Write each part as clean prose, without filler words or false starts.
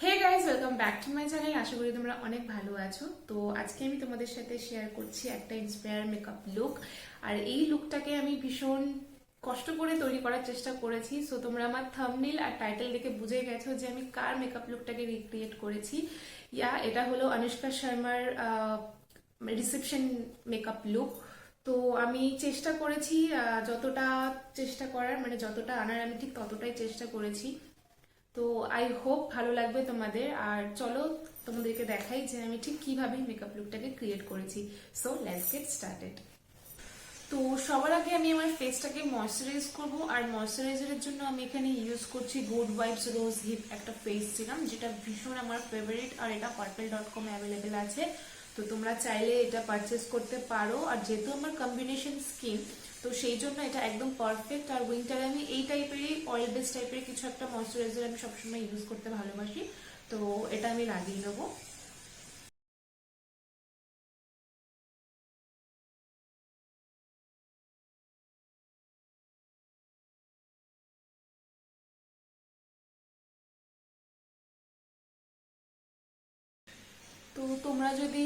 Hey guys, welcome back to my channel. আশা করি তোমরা অনেক ভালো আছো। তো আজকে আমি তোমাদের সাথে শেয়ার করছি একটা ইন্সপায়ার মেকআপ লুক। আর এই লুকটাকে আমি ভীষণ কষ্ট করে তৈরি করার চেষ্টা করেছি। সো তোমরা আমার থাম্বনেল আর টাইটেল দেখে বুঝে গেছো যে আমি কার মেকআপ লুকটাকে রিক্রিয়েট করেছি। এটা হলো অনুষ্কা শর্মার রিসেপশন মেকআপ লুক। তো আমি চেষ্টা করেছি, যতটা চেষ্টা করার মানে যতটা আনার আমি ঠিক ততটাই চেষ্টা করেছি। তো আই হোপ ভালো লাগবে তোমাদের। আর চলো তোমাদেরকে দেখাই যে আমি ঠিক কিভাবে মেকআপ লুকটাকে ক্রিয়েট করেছি। So let's get started. তো সবার আগে আমি আমার ফেসটাকে ময়শ্চারাইজ করব। আর ময়শ্চারাইজারের জন্য আমি এখানে ইউজ করছি গুড ভাইবস রোজ হিপ একটা ফেস সিরাম, যেটা ভীষণ আমার ফেভারিট। আর এটা পার্পল.com অ্যাভেলেবেল আছে, তো তোমরা চাইলে এটা পারচেস করতে পারো। আর যেহেতু আমার কম্বিনেশন স্কিন, তো সেই জন্য এটা একদম পারফেক্ট। আর উইন্টারে আমি এই টাইপেরই অয়েল বেস টাইপের কিছু একটা ময়শ্চারাইজার আমি সবসময় ইউজ করতে ভালোবাসি। তো এটা আমি লাগিয়ে নেবো। তো তোমরা যদি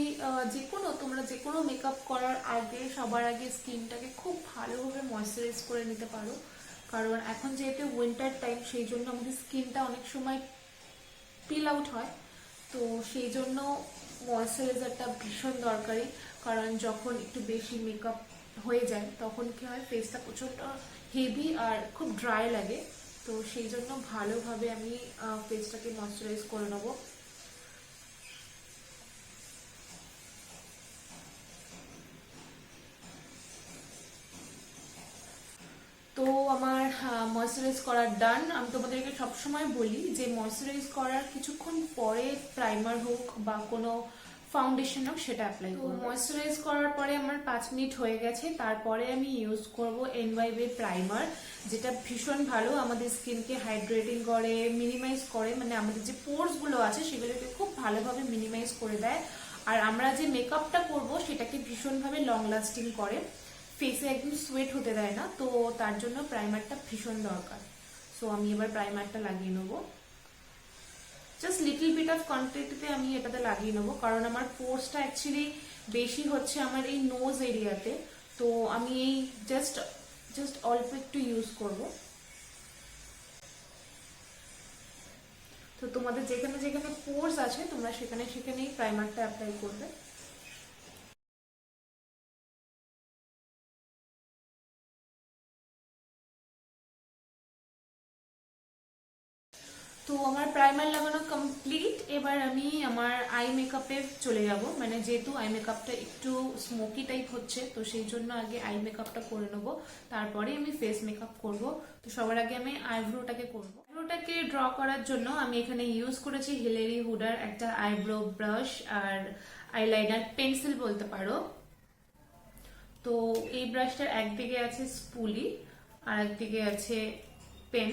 তোমরা যে কোনো মেকআপ করার আগে সবার আগে স্কিনটাকে খুব ভালোভাবে ময়শ্চারাইজ করে নিতে পারো। কারণ এখন যেহেতু উইন্টার টাইম, সেই জন্য আমাদের স্কিনটা অনেক সময় পিল আউট হয়। তো সেই জন্য ময়শ্চারাইজারটা ভীষণ দরকারি। কারণ যখন একটু বেশি মেকআপ হয়ে যায় তখন কি হয়, ফেসটা প্রচণ্ড হেভি আর খুব ড্রাই লাগে। তো সেই জন্য ভালোভাবে আমি ফেসটাকে ময়শ্চারাইজ করে নেবো। তো আমার ময়শ্চারাইজ করার ডান। আমি তোমাদেরকে সবসময় বলি যে ময়শ্চারাইজ করার কিছুক্ষণ পরে প্রাইমার হোক বা কোনো ফাউন্ডেশন হোক সেটা অ্যাপ্লাই করব। ময়শ্চারাইজ করার পরে আমার 5 মিনিট হয়ে গেছে। তারপরে আমি ইউজ করব এনওয়াইবে প্রাইমার, যেটা ভীষণ ভালো, আমাদের স্কিনকে হাইড্রেটিং করে, মিনিমাইজ করে, মানে আমাদের যে পোর্সগুলো আছে সেগুলোকে খুব ভালোভাবে মিনিমাইজ করে দেয়। আর আমরা যে মেকআপটা করব সেটাকে ভীষণভাবে লং লাস্টিং করে, ফেসে একদম সোয়েট হতে দেয় না। তো তার জন্য প্রাইমারটা ভীষণ দরকার। সো আমি এবার প্রাইমারটা লাগিয়ে নেবো। জাস্ট লিটল বিট অফ কোয়ান্টিটিতে আমি এটাতে লাগিয়ে নেবো, কারণ আমার পোর্সটা অ্যাকচুয়ালি বেশি হচ্ছে আমার এই নোজ এরিয়াতে। তো আমি এই জাস্ট জাস্ট অল্প একটু ইউজ করব। তো তোমাদের যেখানে যেখানে পোর্স আছে তোমরা সেখানে সেখানেই প্রাইমারটা অ্যাপ্লাই করবে। তো আমার প্রাইমার লাগানো কমপ্লিট। এবার আমি আমার আই মেকআপে চলে যাব। মানে যেহেতু আই মেকআপটা একটু স্মোকি টাইপ হচ্ছে, তো সেই জন্য আগে আই মেকআপটা করে নেব, তারপরে আমি ফেস মেকআপ করব। তো সবার আগে আমি আইব্রোটাকে করব। আইব্রোটাকে ড্র করার জন্য আমি এখানে ইউজ করেছি হিলেরি হুডার একটা আইব্রো ব্রাশ আর আইলাইনার পেন্সিল বলতে পারো। তো এই ব্রাশটার একদিকে আছে স্পুলি আর একদিকে আছে পেন।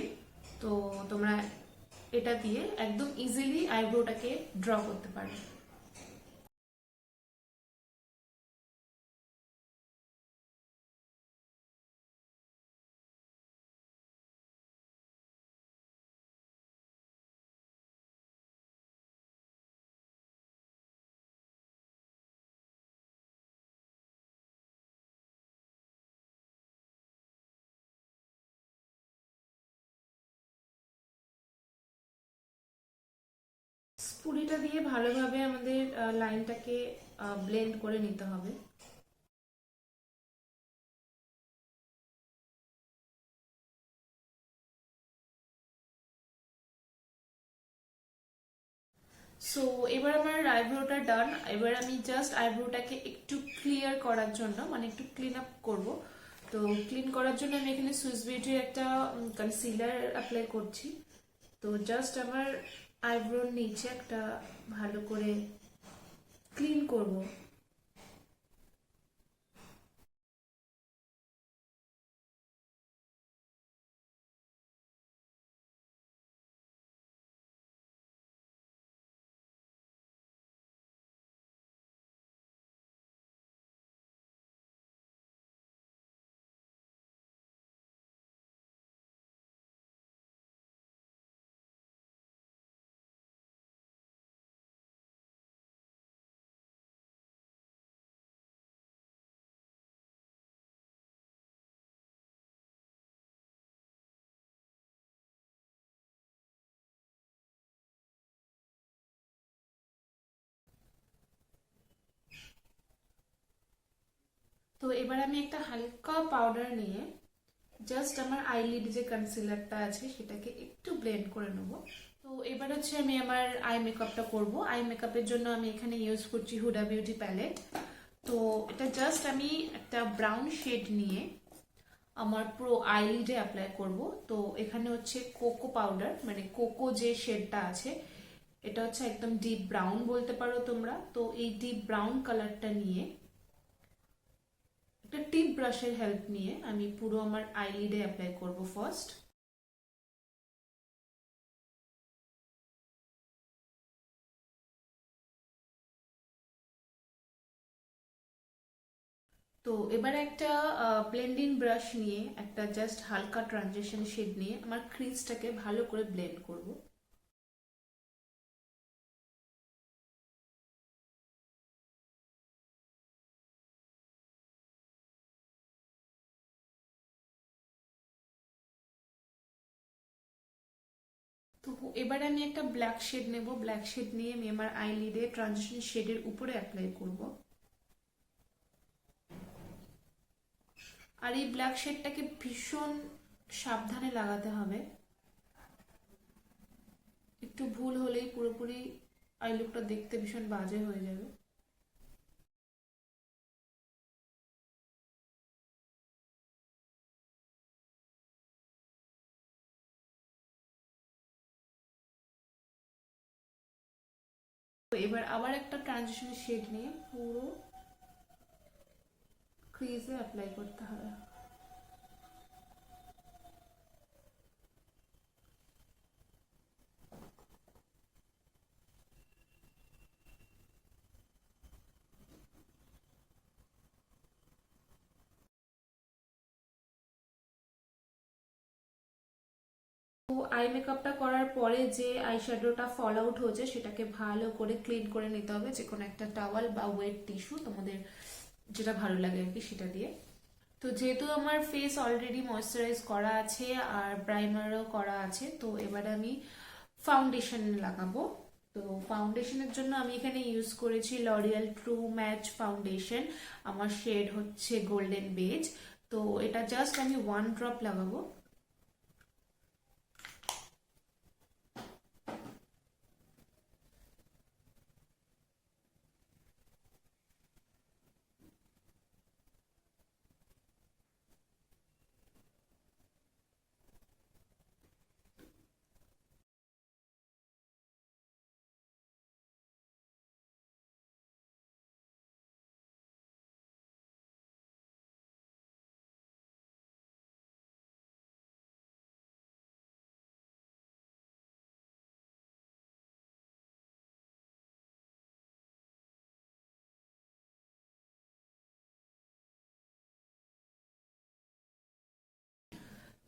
তো তোমরা এটা দিয়ে একদম ইজিলি আইব্রোটাকে ড্র করতে পারো। স্পুরিটা দিয়ে ভালোভাবে আমাদের লাইনটাকে ব্লেন্ড করে নিতে হবে। সো এবার আমার আইব্রোটা ডান। এবার আমি জাস্ট আইব্রোটাকে একটু ক্লিয়ার করার জন্য, মানে একটু ক্লিন আপ করব। তো ক্লিন করার জন্য আমি এখানে সুইস বিউটির একটা কনসিলার অ্যাপ্লাই করছি। তো জাস্ট আমার আইব্রোর নিচে একটা ভালো করে ক্লিন করব। তো এবার আমি একটা হালকা পাউডার নিয়ে জাস্ট আমার আইলিড যে কনসিলারটা আছে সেটাকে একটু ব্লেন্ড করে নেবো। তো এবার হচ্ছে আমি আমার আই মেকআপটা করব। আই মেকআপের জন্য আমি এখানে ইউজ করছি হুডা বিউটি প্যালেট। তো এটা জাস্ট আমি একটা ব্রাউন শেড নিয়ে আমার পুরো আইলিডে অ্যাপ্লাই করব। তো এখানে হচ্ছে কোকো পাউডার, মানে কোকো যে শেডটা আছে এটা হচ্ছে একদম ডিপ ব্রাউন বলতে পারো তোমরা। তো এই ডিপ ব্রাউন কালারটা নিয়ে একটা টিপ ব্রাশের হেল্প নিয়ে আমি পুরো আমার আইলিডে অ্যাপ্লাই করব ফার্স্ট। তো এবার একটা ব্লেন্ডিং ব্রাশ নিয়ে একটা জাস্ট হালকা ট্রানজিশন শেড নিয়ে আমার ক্রিজটাকে ভালো করে ব্লেন্ড করব। তো এবার আমি একটা ব্ল্যাক শেড নেব। ব্ল্যাক শেড নিয়ে আমি আমার আইলিডে ট্রানজিশন শেডের উপরে অ্যাপ্লাই করব। আর এই ব্ল্যাক শেডটাকে ভীষণ সাবধানে লাগাতে হবে, একটু ভুল হলেই পুরোপুরি আই লুকটা দেখতে ভীষণ বাজে হয়ে যাবে। তো এবার আবার একটা ট্রানজিশন শেড নিয়ে পুরো ক্রিজে অ্যাপ্লাই করতে হবে। তো আই মেকআপটা করার পরে যে আই শ্যাডোটা ফল আউট হয়েছে সেটাকে ভালো করে ক্লিন করে নিতে হবে, যে কোনো একটা টাওয়াল বা ওয়েট টিস্যু তোমাদের যেটা ভালো লাগে আর কি সেটা দিয়ে। তো যেহেতু আমার ফেস অলরেডি ময়শ্চারাইজ করা আছে আর প্রাইমারও করা আছে, তো এবার আমি ফাউন্ডেশন লাগাবো। তো ফাউন্ডেশনের জন্য আমি এখানে ইউজ করেছি লরিয়াল ট্রু ম্যাচ ফাউন্ডেশন। আমার শেড হচ্ছে গোল্ডেন বেজ। তো এটা জাস্ট আমি 1 ড্রপ লাগাবো।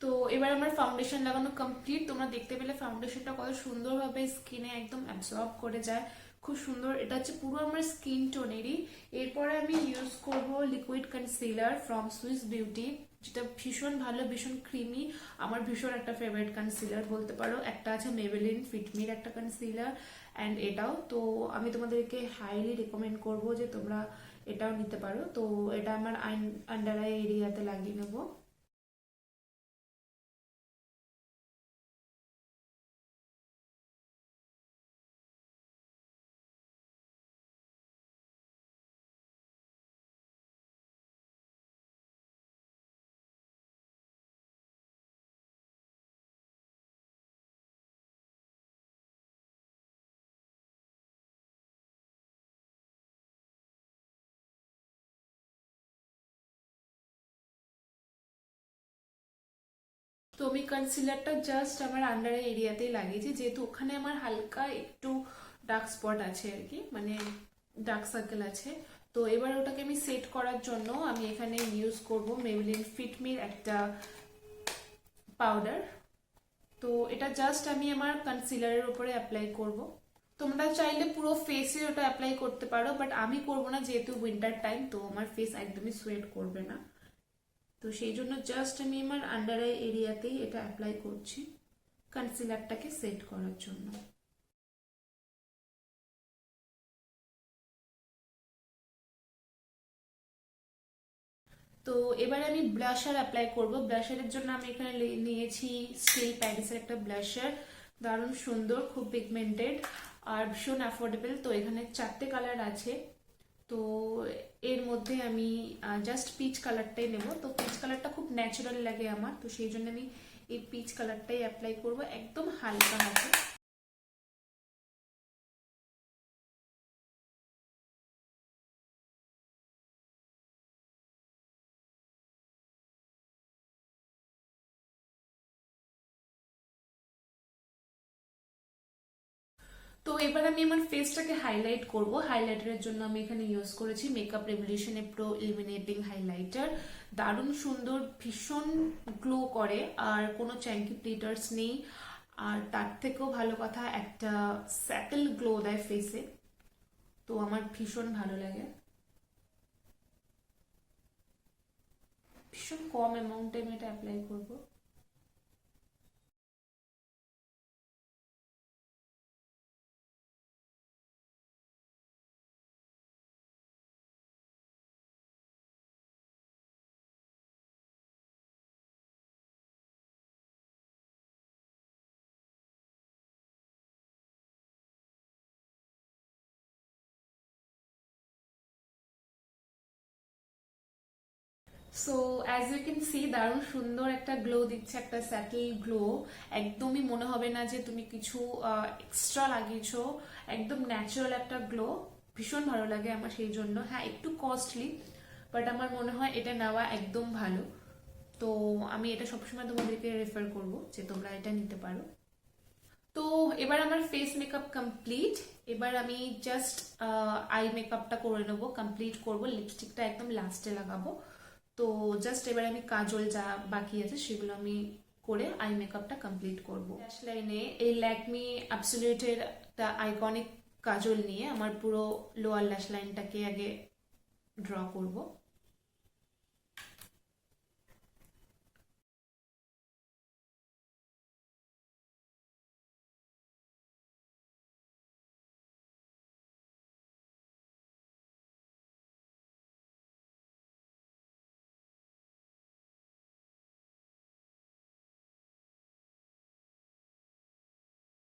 তো এবার আমার ফাউন্ডেশন লাগানো কমপ্লিট। তোমরা দেখতে পেলে ফাউন্ডেশনটা কত সুন্দরভাবে স্কিনে একদম অ্যাবজর্ব করে যায়, খুব সুন্দর। এটা হচ্ছে পুরো আমার স্কিন টোনেরই। এরপরে আমি ইউজ করব liquid concealer from Swiss beauty, যেটা ভীষণ ভালো, ভীষণ ক্রিমি। আমার ভীষণ একটা ফেভারিট কনসিলার বলতে পারো। একটা আছে মেবেলিন ফিটমির একটা কনসিলার, অ্যান্ড এটাও। তো আমি তোমাদেরকে হাইলি রেকমেন্ড করব যে তোমরা এটাও নিতে পারো। তো এটা আমার আন্ডার আই এরিয়াতে লাগিয়ে নেবো। তো আমি কনসিলারটা জাস্ট আমার আন্ডার আই এরিয়াতেই লাগিয়েছি, যেহেতু ওখানে আমার হালকা একটু ডার্ক স্পট আছে আর কি, মানে ডার্ক সার্কেল আছে। তো এবার ওটাকে আমি সেট করার জন্য আমি এখানে ইউজ করব মেবলিন ফিটমির একটা পাউডার। তো এটা জাস্ট আমি আমার কনসিলারের উপরে অ্যাপ্লাই করব। তোমরা চাইলে পুরো ফেসে ওটা অ্যাপ্লাই করতে পারো, বাট আমি করব না, যেহেতু উইন্টার টাইম, তো আমার ফেস একদমই সোয়েট করবে না। তো সেই জন্য জাস্ট আমি আমার আন্ডার আই এরিয়াতেই এটা অ্যাপ্লাই করছি কনসিলারটাকে সেট করার জন্য। তো এবার আমি ব্লাশার অ্যাপ্লাই করব। ব্লাশারের জন্য আমি এখানে নিয়েছি স্টিল প্যারিসের একটা ব্লাশার, দারুণ সুন্দর, খুব পিগমেন্টেড আর ভীষণ অ্যাফোর্ডেবল। তো এখানে 4টে কালার আছে। তো এর মধ্যে আমি জাস্ট পিচ কালারটাই নেব। তো পিচ কালারটা খুব ন্যাচারাল লাগে আমার, তো সেই জন্য আমি এই পিচ কালারটাই অ্যাপ্লাই করব একদম হালকা হাতে। তো এবার আমি আমার ফেসটাকে হাইলাইট করব। হাইলাইটারের জন্য আমি এখানে ইউজ করেছি মেকআপ রেভলিউশনের প্রো ইলুমিনেটিং হাইলাইটার। দারুণ সুন্দর, ভীষণ গ্লো করে, আর কোনো চ্যাঙ্কি প্লিটার্স নেই, আর তার থেকেও ভালো কথা একটা স্যাটেল গ্লো দেয় ফেসে। তো আমার ভীষণ ভালো লাগে। ভীষণ কম অ্যামাউন্টে আমি এটা অ্যাপ্লাই করবো। So as you can see, দারুণ সুন্দর একটা গ্লো দিচ্ছে, একটা স্যাটেল গ্লো। একদমই মনে হবে না যে তুমি কিছু এক্সট্রা লাগিয়েছো, একদম ন্যাচারাল একটা গ্লো। ভীষণ ভালো লাগে আমার সেই জন্য। হ্যাঁ, একটু কস্টলি, বাট আমার মনে হয় এটা নেওয়া একদম ভালো। তো আমি এটা সবসময় তোমাদেরকে রেফার করবো যে তোমরা এটা নিতে পারো। তো এবার আমার ফেস মেকআপ কমপ্লিট। এবার আমি জাস্ট আই মেকআপটা করে নেবো, কমপ্লিট করবো। লিপস্টিকটা একদম লাস্টে লাগাবো। তো জাস্ট এবার আমি কাজল যা বাকি আছে সেগুলো আমি করে আই মেকআপটা কমপ্লিট করবো। ল্যাশ লাইনে এই ল্যাকমি অ্যাবসোলিউটের একটা আইকনিক কাজল নিয়ে আমার পুরো লোয়ার ল্যাশ লাইনটাকে আগে ড্র করব।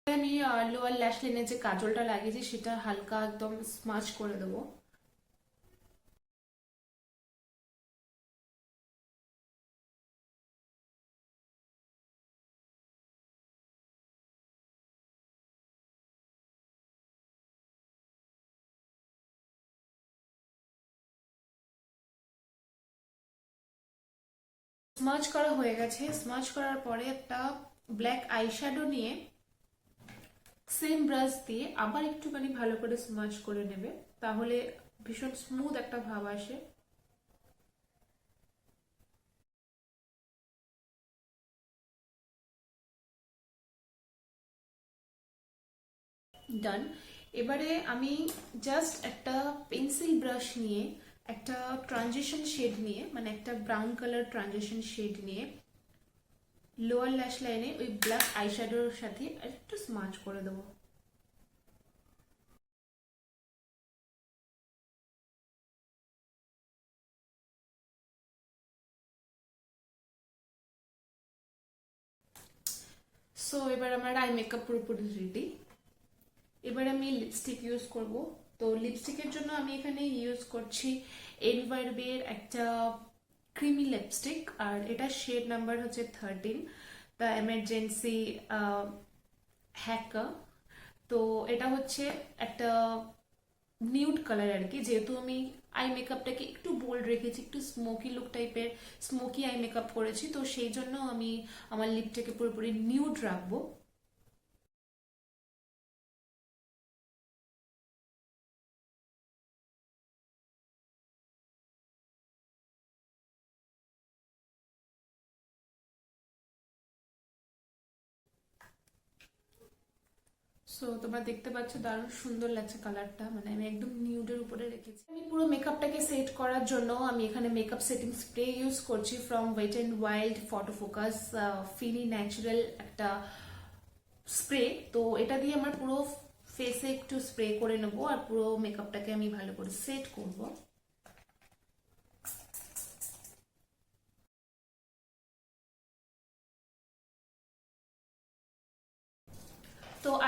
আমি লোয়ার ল্যাশ লাইনে যে কাজলটা লাগিয়েছি সেটা হালকা একদম স্মাচ করে দেবো। স্মাচ করা হয়ে গেছে। স্মাচ করার পরে একটা ব্ল্যাক আইশ্যাডো নিয়ে সেম ব্রাশ দিয়ে আবার একটুখানি ভালো করে স্মাচ করে নেবে, তাহলে ভীষণ স্মুথ একটা ভাব আসে। ডান। এবারে আমি জাস্ট একটা পেন্সিল ব্রাশ নিয়ে একটা ট্রানজিশন শেড নিয়ে, মানে একটা ব্রাউন কালার ট্রানজিশন শেড নিয়ে লোয়ার ল্যাশ লাইনে ওই ব্ল্যাক আইশ্যাডোর সাথে একটু স্মাচ করে দেবো। সো এবার আমার আই মেকআপ পুরোপুরি রেডি। এবার আমি লিপস্টিক ইউজ করব। তো লিপস্টিকের জন্য আমি এখানে ইউজ করছি এনভারবের একটা ক্রিমি লিপস্টিক, আর এটা শেড নাম্বার হচ্ছে 13, দ্য এমার্জেন্সি হ্যাকার। তো এটা হচ্ছে একটা নিউড কালার আর কি। যেহেতু আমি আই মেকআপটাকে একটু বোল্ড রেখেছি, একটু স্মোকি লুক টাইপের স্মোকি আই মেকআপ করেছি, তো সেই জন্য আমি আমার লিপটাকে পুরোপুরি নিউড রাখবো। সো তোমরা দেখতে পাচ্ছ দারুণ সুন্দর লাগছে কালারটা, মানে আমি একদম নিউডের উপরে রেখেছি। আমি পুরো মেকআপটাকে সেট করার জন্য আমি এখানে মেকআপ সেটিং স্প্রে ইউজ করছি from wet and wild photo focus finish natural একটা স্প্রে। তো এটা দিয়ে আমার পুরো ফেসে একটু স্প্রে করে নেবো, আর পুরো মেকআপটাকে আমি ভালো করে সেট করব।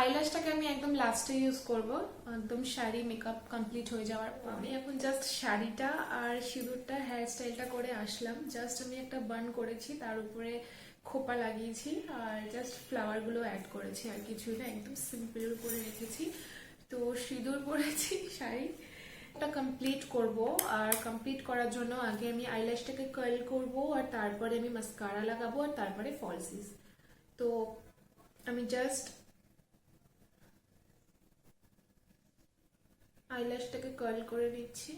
আইল্যাশটাকে আমি একদম লাস্টে ইউজ করব, একদম শাড়ি মেকআপ কমপ্লিট হয়ে যাওয়ার পর। আমি এখন জাস্ট শাড়িটা আর সিঁদুরটা হেয়ার স্টাইলটা করে আসলাম। জাস্ট আমি একটা বান করেছি, তার উপরে খোপা লাগিয়েছি আর জাস্ট ফ্লাওয়ারগুলো অ্যাড করেছি, আর কিছুই না, একদম সিম্পল করে রেখেছি। তো সিঁদুর পরেছি, শাড়ি এটা কমপ্লিট করব। আর কমপ্লিট করার জন্য আগে আমি আইল্যাশটাকে কার্ল করব, আর তারপরে আমি মাস্কারা লাগাবো, আর তারপরে ফলসিস। তো আমি জাস্ট আইল্যাশটাকে কার্ল করে নিচ্ছি।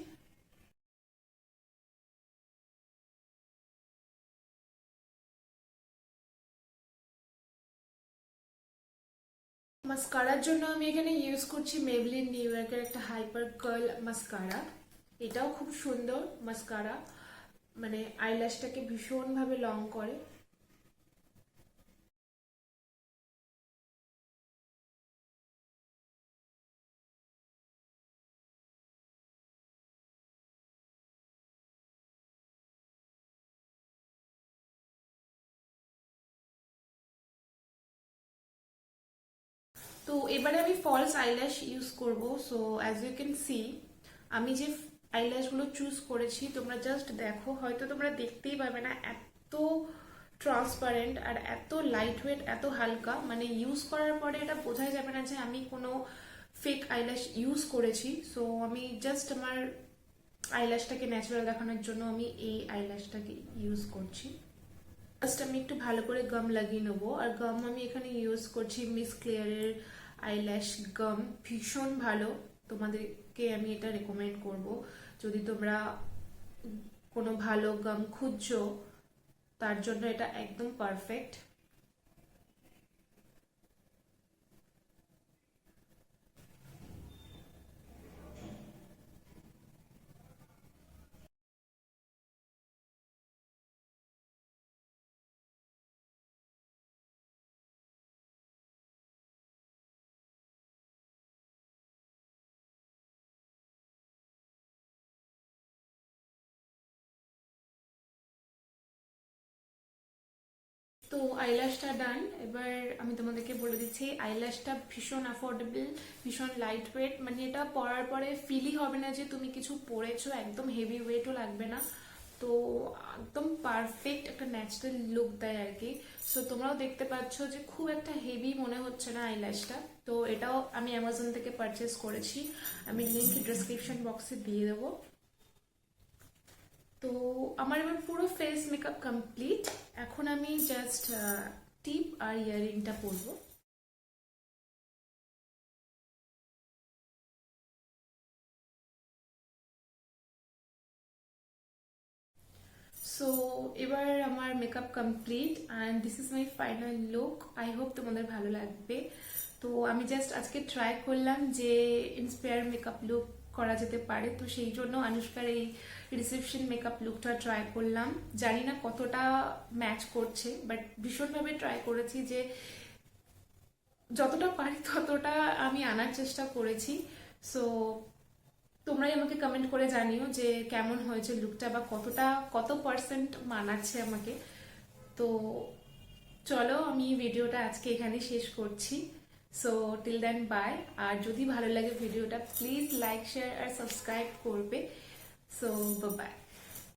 মাস্কারার জন্য আমি এখানে ইউজ করছি মেবলিন নিউ ইয়র্কের একটা হাইপার কার্ল মাস্কারা। এটাও খুব সুন্দর মাস্কারা, মানে আইল্যাশটাকে ভীষণভাবে লং করে। তো এবারে আমি ফলস আইল্যাশ ইউজ করব। So as you can see, আমি যে আইল্যাশগুলো চুজ করেছি, তোমরা জাস্ট দেখো, হয়তো তোমরা দেখতেই পাবে না, এত ট্রান্সপারেন্ট আর এত লাইট ওয়েট, এত হালকা, মানে ইউজ করার পরে এটা বোঝাই যাবে না যে আমি কোনো ফেক আইল্যাশ ইউজ করেছি। সো আমি জাস্ট আমার আইল্যাশটাকে ন্যাচারাল দেখানোর জন্য আমি এই আইল্যাশটাকে ইউজ করছি। ফার্স্ট আমি একটু ভালো করে গাম লাগিয়ে নেবো, আর গাম আমি এখানে ইউজ করছি মিস ক্লিয়ারের আইল্যাশ গাম, ভীষণ ভালো। তোমাদেরকে আমি এটা রেকমেন্ড করব, যদি তোমরা কোনো ভালো গাম খুঁজছো, তার জন্য এটা একদম পারফেক্ট। তো আইল্যাশটা ডান। এবার আমি তোমাদেরকে বলে দিচ্ছি, আইল্যাশটা ভীষণ অ্যাফোর্ডেবল, ভীষণ লাইট ওয়েট, মানে এটা পরার পরে ফিলই হবে না যে তুমি কিছু পরেছো, একদম হেভি ওয়েটও লাগবে না। তো একদম পারফেক্ট একটা ন্যাচারাল লুক দেয় আর কি। সো তোমরাও দেখতে পাচ্ছ যে খুব একটা হেভি মনে হচ্ছে না আইল্যাশটা। তো এটাও আমি অ্যামাজন থেকে পারচেস করেছি, আমি লিঙ্ক ডিসক্রিপশন বক্সে দিয়ে দেবো। তো আমার এবার পুরো ফেস মেকআপ কমপ্লিট। এখন আমি জাস্ট টিপ আর ইয়াররিংটা পরবো। সো এবার আমার makeup complete and this is my final look. I hope তোমাদের ভালো লাগবে। তো আমি জাস্ট আজকে ট্রাই করলাম যে ইন্সপায়ার মেকআপ লুক করা যেতে পারে, তো সেই জন্য অনুষ্কার এই রিসেপশন মেকআপ লুকটা ট্রাই করলাম। জানি না কতটা ম্যাচ করছে, বাট ভীষণভাবে ট্রাই করেছি যে যতটা পারি ততটা আমি আনার চেষ্টা করেছি। সো তোমরাই আমাকে কমেন্ট করে জানিও যে কেমন হয়েছে লুকটা, বা কত পার্সেন্ট মানাচ্ছে আমাকে। তো চলো আমি ভিডিওটা আজকে এখানে শেষ করছি। So till then bye. আর যদি ভালো লাগে ভিডিওটা, প্লিজ লাইক শেয়ার আর সাবস্ক্রাইব করবে। So by.